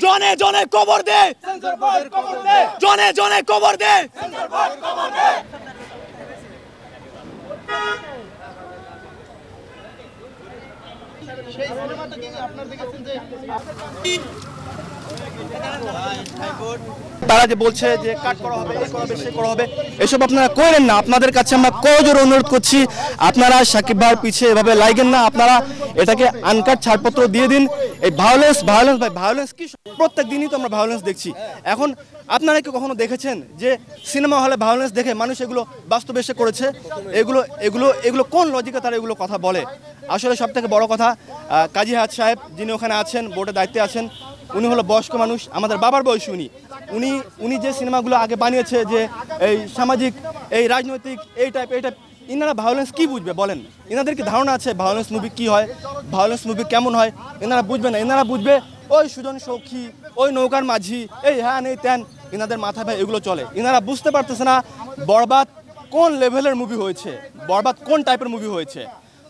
জনে জনে কবর দে, জনে জনে কবর দে। তারা যে বলছে যে কাট করা হবে, এই করা হবে, সে করা হবে, এসব আপনারা করেন না। আপনাদের কাছে আমরা করজোড়ে অনুরোধ করছি, আপনারা সাকিব ভাইয়ের পিছিয়ে এভাবে লাগেন না। আপনারা এটাকে আনকাট ছাড়পত্র দিয়ে দিন। এই ভায়োলেন্স ভাই ভায়োলেন্স কি? প্রত্যেক দিনই তো আমরা ভায়োলেন্স দেখছি। এখন আপনারা কি কখনো দেখেছেন যে সিনেমা হলে ভায়োলেন্স দেখে মানুষ এগুলো বাস্তবে এসে করেছে? এগুলো এগুলো এগুলো কোন লজিকে তারা এগুলো কথা বলে? আসলে সব থেকে বড় কথা, কাজী হায়াত সাহেব যিনি ওখানে আছেন, বোর্ডের দায়িত্বে আছেন, উনি হলো বয়স্ক মানুষ, আমাদের বাবার বয়সী। উনি যে সিনেমাগুলো আগে বানিয়েছে, যে এই সামাজিক, এই রাজনৈতিক, এই টাইপ, ইনারা ভায়োলেন্স কি বুঝবে বলেন? এনাদের কি ধারণা আছে ভায়োলেন্স মুভি কি হয়, ভায়োলেন্স মুভি কেমন হয়? এনারা বুঝবে না। এনারা বুঝবে ওই সুজন সখী, ওই নৌকার মাঝি, এই হ্যাঁ নেই ত্যান, এনাদের মাথায় ভাই এগুলো চলে। এনারা বুঝতে পারতেছে না বরবাদ কোন লেভেলের মুভি হয়েছে, বরবাদ কোন টাইপের মুভি হয়েছে।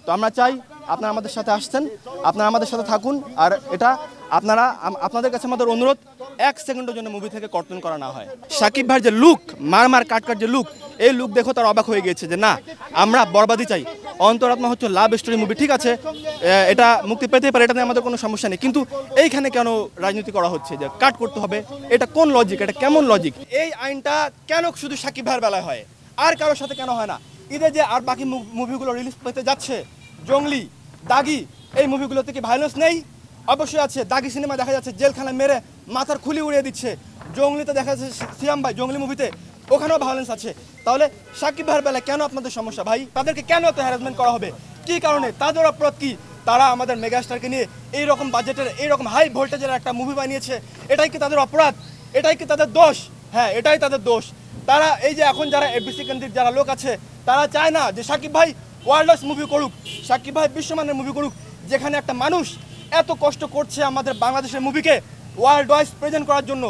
তো আমরা চাই আপনারা আমাদের সাথে আসছেন, আপনারা আমাদের সাথে থাকুন। আর এটা আপনাদের কাছে আমাদের অনুরোধ, 1 সেকেন্ডের জন্য মুভি থেকে কর্তন করা না হয়। সাকিব ভাইয়ের যে লুক, মার কাট যে লুক, এই লুক দেখো তার অবাক হয়ে গিয়েছে যে না, আমরা বরবাদই চাই। অন্তরাত্মা হচ্ছে লাভ স্টোরি মুভি, ঠিক আছে, এটা মুক্তি পেতেই পারে, এটা নিয়ে আমাদের কোনো সমস্যা নেই। কিন্তু এইখানে কেন রাজনীতি করা হচ্ছে যে কাট করতে হবে? এটা কোন লজিক? এটা কেমন লজিক? এই আইনটা কেন শুধু সাকিব ভাইয়ের বেলায় হয়, আর কারোর সাথে কেন হয় না? ঈদে যে আর বাকি মুভিগুলো রিলিজ পেতে যাচ্ছে, জঙ্গলি, দাগি, এই মুভিগুলোতে কি ভায়োলেন্স নেই? অবশ্যই আছে। দাগি সিনেমা দেখা যাচ্ছে জেলখানায় মেরে মাথার খুলি উড়িয়ে দিচ্ছে। জঙ্গলিতে দেখা যাচ্ছে সিয়াম ভাই, জঙ্গলি মুভিতে ওখানেও ভায়োলেন্স আছে। তাহলে সাকিব ভাইয়ের বেলায় কেন আপনাদের সমস্যা ভাই? তাদেরকে কেন এত হ্যারাসমেন্ট করা হবে? কি কারণে? তাদের অপরাধ কি? তারা আমাদের মেগাস্টারকে নিয়ে এইরকম বাজেটের, এইরকম হাই ভোল্টেজের একটা মুভি বানিয়েছে। এটাই কি তাদের অপরাধ? এটাই কি তাদের দোষ? হ্যাঁ, এটাই তাদের দোষ। তারা এই যে এখন যারা এফডিসি কেন্দ্রিক যারা লোক আছে, তারা চায় না যে সাকিব ভাই ওয়ার্ল্ডস মুভি করুক, সাকিব ভাই বিশ্বমানের মুভি করুক, যেখানে একটা মানুষ এত কষ্ট করছে আমাদের বাংলাদেশের মুভিকে ওয়ার্ল্ড ওয়াইজ প্রেজেন্ট করার জন্য।